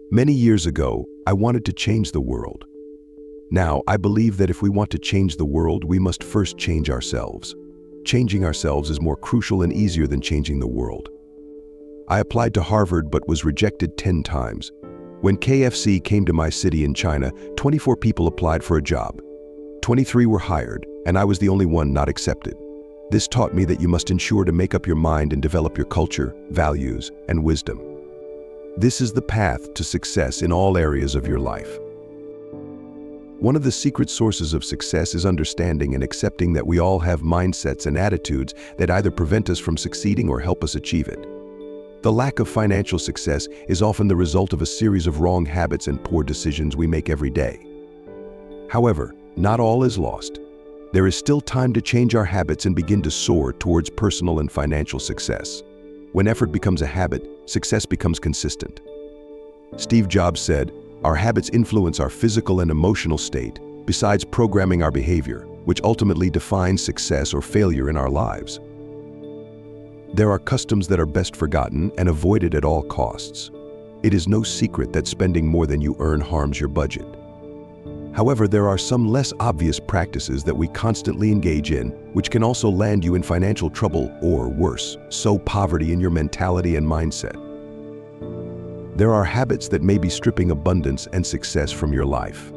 Many years ago, I wanted to change the world. Now, I believe that if we want to change the world, we must first change ourselves. Changing ourselves is more crucial and easier than changing the world. I applied to Harvard but was rejected 10 times. When KFC came to my city in China, 24 people applied for a job. 23 were hired, and I was the only one not accepted. This taught me that you must ensure to make up your mind and develop your culture, values, and wisdom. This is the path to success in all areas of your life. One of the secret sources of success is understanding and accepting that we all have mindsets and attitudes that either prevent us from succeeding or help us achieve it. The lack of financial success is often the result of a series of wrong habits and poor decisions we make every day. However, not all is lost. There is still time to change our habits and begin to soar towards personal and financial success. When effort becomes a habit, success becomes consistent. Steve Jobs said, "Our habits influence our physical and emotional state, besides programming our behavior, which ultimately defines success or failure in our lives." There are customs that are best forgotten and avoided at all costs. It is no secret that spending more than you earn harms your budget. However, there are some less obvious practices that we constantly engage in, which can also land you in financial trouble or worse, sow poverty in your mentality and mindset. There are habits that may be stripping abundance and success from your life.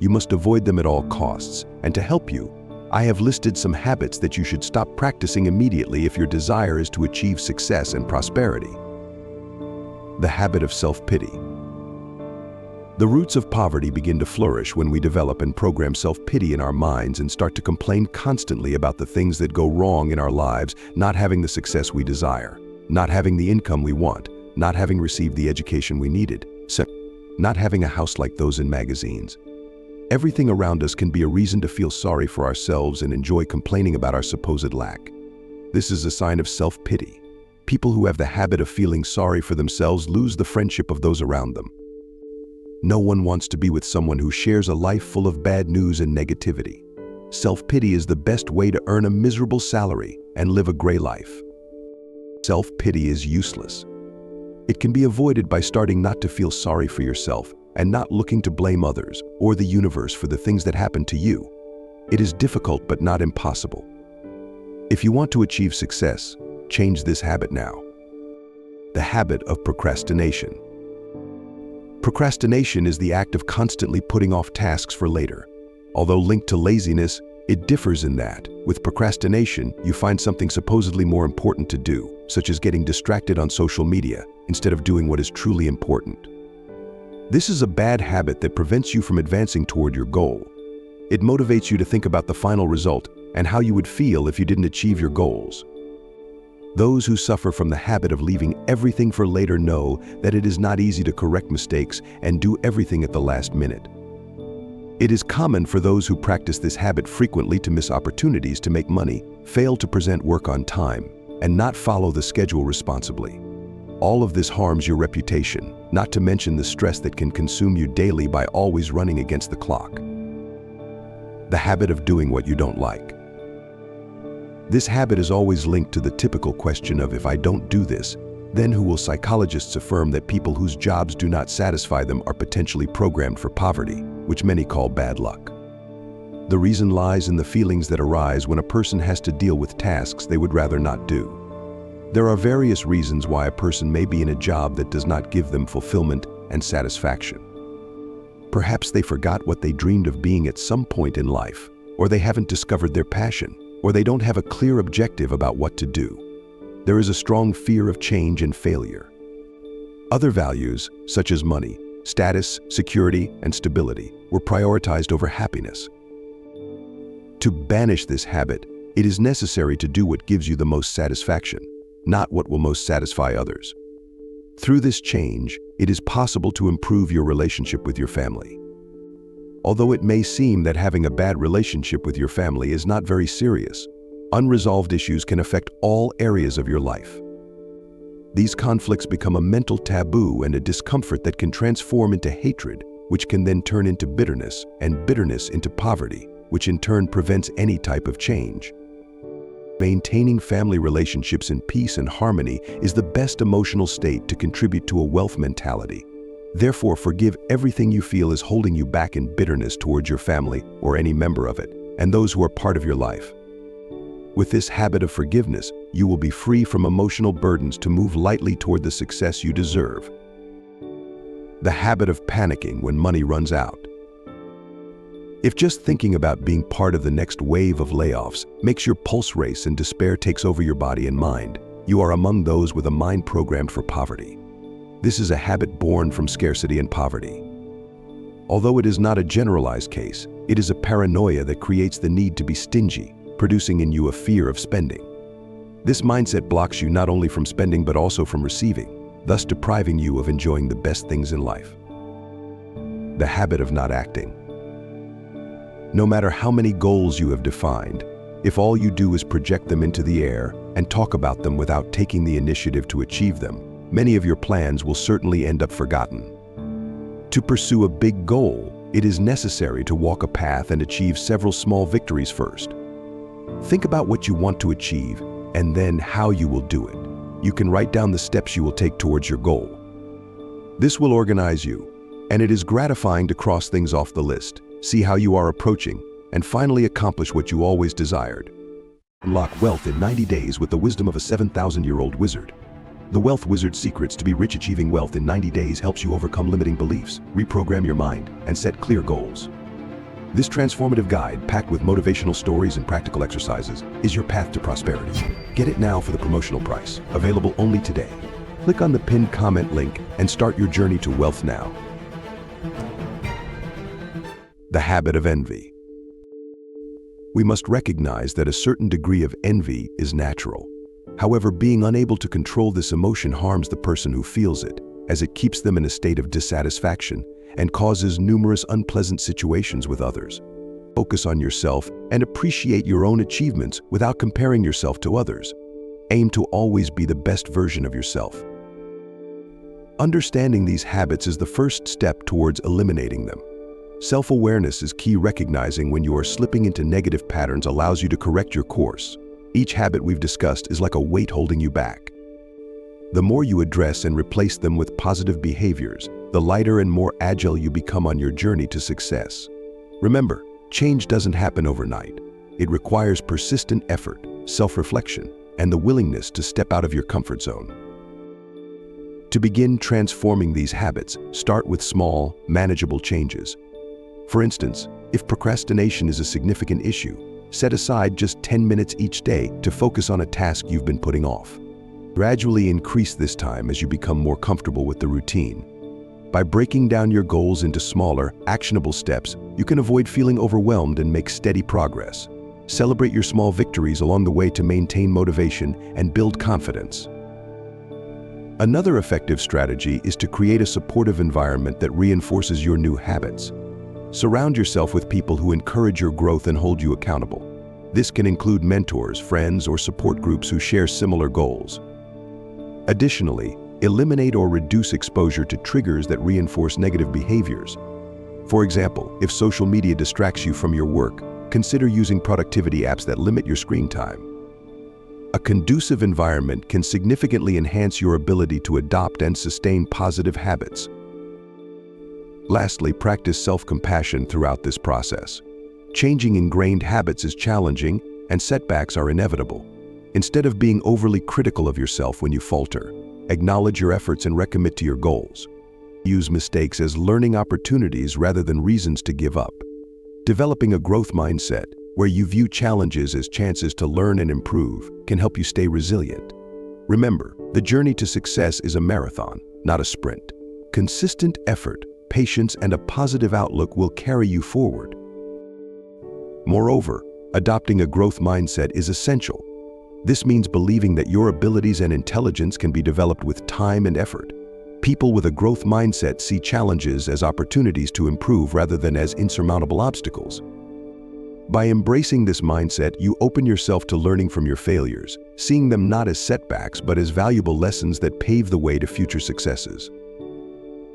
You must avoid them at all costs, and to help you, I have listed some habits that you should stop practicing immediately if your desire is to achieve success and prosperity. The habit of self-pity. The roots of poverty begin to flourish when we develop and program self-pity in our minds and start to complain constantly about the things that go wrong in our lives, not having the success we desire, not having the income we want, not having received the education we needed, not having a house like those in magazines. Everything around us can be a reason to feel sorry for ourselves and enjoy complaining about our supposed lack. This is a sign of self-pity. People who have the habit of feeling sorry for themselves lose the friendship of those around them. No one wants to be with someone who shares a life full of bad news and negativity. Self-pity is the best way to earn a miserable salary and live a gray life. Self-pity is useless. It can be avoided by starting not to feel sorry for yourself and not looking to blame others or the universe for the things that happen to you. It is difficult but not impossible. If you want to achieve success, change this habit now. The habit of procrastination. Procrastination is the act of constantly putting off tasks for later. Although linked to laziness, it differs in that, with procrastination, you find something supposedly more important to do, such as getting distracted on social media, instead of doing what is truly important. This is a bad habit that prevents you from advancing toward your goal. It motivates you to think about the final result and how you would feel if you didn't achieve your goals. Those who suffer from the habit of leaving everything for later know that it is not easy to correct mistakes and do everything at the last minute. It is common for those who practice this habit frequently to miss opportunities to make money, fail to present work on time, and not follow the schedule responsibly. All of this harms your reputation, not to mention the stress that can consume you daily by always running against the clock. The habit of doing what you don't like. This habit is always linked to the typical question of, if I don't do this, then who will? Psychologists affirm that people whose jobs do not satisfy them are potentially programmed for poverty, which many call bad luck. The reason lies in the feelings that arise when a person has to deal with tasks they would rather not do. There are various reasons why a person may be in a job that does not give them fulfillment and satisfaction. Perhaps they forgot what they dreamed of being at some point in life, or they haven't discovered their passion, or they don't have a clear objective about what to do. There is a strong fear of change and failure. Other values, such as money, status, security, and stability, were prioritized over happiness. To banish this habit, it is necessary to do what gives you the most satisfaction, not what will most satisfy others. Through this change, it is possible to improve your relationship with your family. Although it may seem that having a bad relationship with your family is not very serious, unresolved issues can affect all areas of your life. These conflicts become a mental taboo and a discomfort that can transform into hatred, which can then turn into bitterness, and bitterness into poverty, which in turn prevents any type of change. Maintaining family relationships in peace and harmony is the best emotional state to contribute to a wealth mentality. Therefore, forgive everything you feel is holding you back in bitterness towards your family or any member of it, and those who are part of your life. With this habit of forgiveness, you will be free from emotional burdens to move lightly toward the success you deserve. The habit of panicking when money runs out. If just thinking about being part of the next wave of layoffs makes your pulse race and despair takes over your body and mind, you are among those with a mind programmed for poverty. This is a habit born from scarcity and poverty. Although it is not a generalized case, it is a paranoia that creates the need to be stingy, producing in you a fear of spending. This mindset blocks you not only from spending but also from receiving, thus depriving you of enjoying the best things in life. The habit of not acting. No matter how many goals you have defined, if all you do is project them into the air and talk about them without taking the initiative to achieve them, many of your plans will certainly end up forgotten. To pursue a big goal, it is necessary to walk a path and achieve several small victories first. Think about what you want to achieve and then how you will do it. You can write down the steps you will take towards your goal. This will organize you, and it is gratifying to cross things off the list, see how you are approaching, and finally accomplish what you always desired. Unlock wealth in 90 days with the wisdom of a 7,000-year-old wizard. The Wealth Wizard's Secrets to be Rich. Achieving wealth in 90 days helps you overcome limiting beliefs, reprogram your mind, and set clear goals. This transformative guide, packed with motivational stories and practical exercises, is your path to prosperity. Get it now for the promotional price, available only today. Click on the pinned comment link and start your journey to wealth now. The habit of envy. We must recognize that a certain degree of envy is natural. However, being unable to control this emotion harms the person who feels it, as it keeps them in a state of dissatisfaction and causes numerous unpleasant situations with others. Focus on yourself and appreciate your own achievements without comparing yourself to others. Aim to always be the best version of yourself. Understanding these habits is the first step towards eliminating them. Self-awareness is key. Recognizing when you are slipping into negative patterns allows you to correct your course. Each habit we've discussed is like a weight holding you back. The more you address and replace them with positive behaviors, the lighter and more agile you become on your journey to success. Remember, change doesn't happen overnight. It requires persistent effort, self-reflection, and the willingness to step out of your comfort zone. To begin transforming these habits, start with small, manageable changes. For instance, if procrastination is a significant issue, set aside just 10 minutes each day to focus on a task you've been putting off. Gradually increase this time as you become more comfortable with the routine. By breaking down your goals into smaller, actionable steps, you can avoid feeling overwhelmed and make steady progress. Celebrate your small victories along the way to maintain motivation and build confidence. Another effective strategy is to create a supportive environment that reinforces your new habits. Surround yourself with people who encourage your growth and hold you accountable. This can include mentors, friends, or support groups who share similar goals. Additionally, eliminate or reduce exposure to triggers that reinforce negative behaviors. For example, if social media distracts you from your work, consider using productivity apps that limit your screen time. A conducive environment can significantly enhance your ability to adopt and sustain positive habits. Lastly, practice self-compassion throughout this process. Changing ingrained habits is challenging, and setbacks are inevitable. Instead of being overly critical of yourself when you falter, acknowledge your efforts and recommit to your goals. Use mistakes as learning opportunities rather than reasons to give up. Developing a growth mindset, where you view challenges as chances to learn and improve, can help you stay resilient. Remember, the journey to success is a marathon, not a sprint. Consistent effort, patience, and a positive outlook will carry you forward. Moreover, adopting a growth mindset is essential. This means believing that your abilities and intelligence can be developed with time and effort. People with a growth mindset see challenges as opportunities to improve rather than as insurmountable obstacles. By embracing this mindset, you open yourself to learning from your failures, seeing them not as setbacks but as valuable lessons that pave the way to future successes.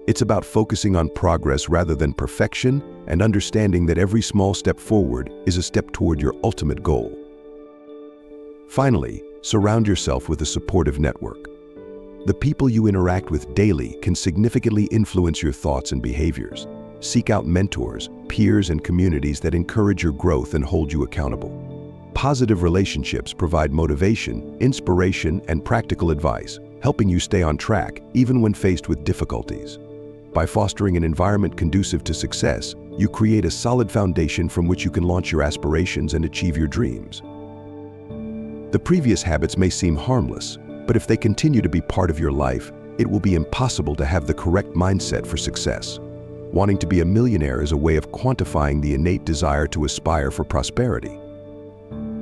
It's about focusing on progress rather than perfection and understanding that every small step forward is a step toward your ultimate goal. Finally, surround yourself with a supportive network. The people you interact with daily can significantly influence your thoughts and behaviors. Seek out mentors, peers, and communities that encourage your growth and hold you accountable. Positive relationships provide motivation, inspiration, and practical advice, helping you stay on track even when faced with difficulties. By fostering an environment conducive to success, you create a solid foundation from which you can launch your aspirations and achieve your dreams. The previous habits may seem harmless, but if they continue to be part of your life, it will be impossible to have the correct mindset for success. Wanting to be a millionaire is a way of quantifying the innate desire to aspire for prosperity.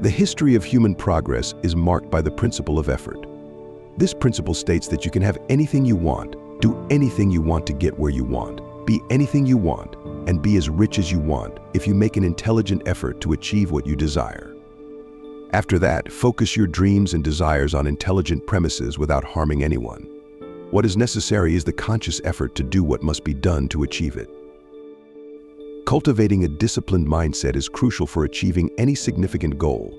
The history of human progress is marked by the principle of effort. This principle states that you can have anything you want, do anything you want to get where you want, be anything you want, and be as rich as you want if you make an intelligent effort to achieve what you desire. After that, focus your dreams and desires on intelligent premises without harming anyone. What is necessary is the conscious effort to do what must be done to achieve it. Cultivating a disciplined mindset is crucial for achieving any significant goal.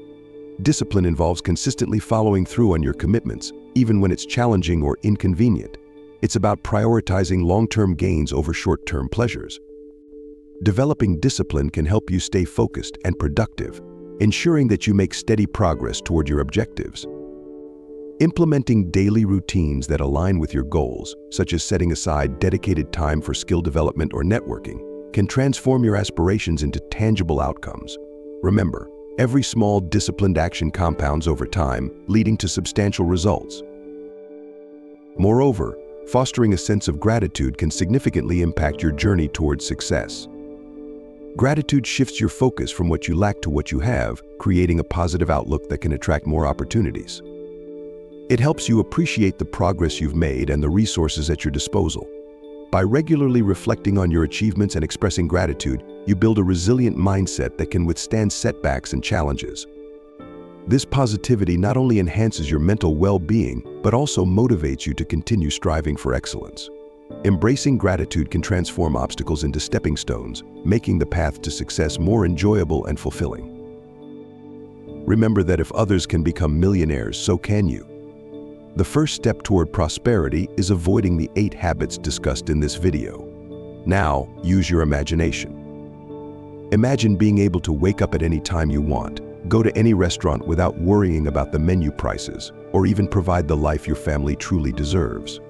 Discipline involves consistently following through on your commitments, even when it's challenging or inconvenient. It's about prioritizing long-term gains over short-term pleasures. Developing discipline can help you stay focused and productive, ensuring that you make steady progress toward your objectives. Implementing daily routines that align with your goals, such as setting aside dedicated time for skill development or networking, can transform your aspirations into tangible outcomes. Remember, every small, disciplined action compounds over time, leading to substantial results. Moreover, fostering a sense of gratitude can significantly impact your journey towards success. Gratitude shifts your focus from what you lack to what you have, creating a positive outlook that can attract more opportunities. It helps you appreciate the progress you've made and the resources at your disposal. By regularly reflecting on your achievements and expressing gratitude, you build a resilient mindset that can withstand setbacks and challenges. This positivity not only enhances your mental well-being, but also motivates you to continue striving for excellence. Embracing gratitude can transform obstacles into stepping stones, making the path to success more enjoyable and fulfilling. Remember that if others can become millionaires, so can you. The first step toward prosperity is avoiding the 8 habits discussed in this video. Now, use your imagination. Imagine being able to wake up at any time you want, go to any restaurant without worrying about the menu prices, or even provide the life your family truly deserves.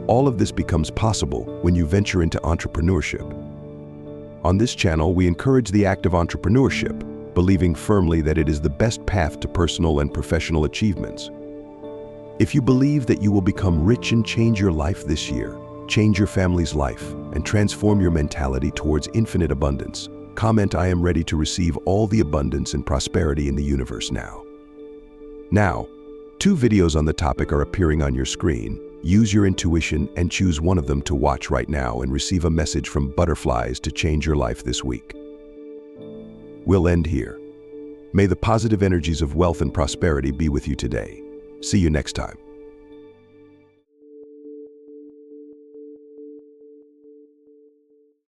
All of this becomes possible when you venture into entrepreneurship. On this channel, we encourage the act of entrepreneurship, believing firmly that it is the best path to personal and professional achievements. If you believe that you will become rich and change your life this year, change your family's life, and transform your mentality towards infinite abundance, comment "I am ready to receive all the abundance and prosperity in the universe now." Now, 2 videos on the topic are appearing on your screen. Use your intuition and choose one of them to watch right now and receive a message from butterflies to change your life this week. We'll end here. May the positive energies of wealth and prosperity be with you today. See you next time.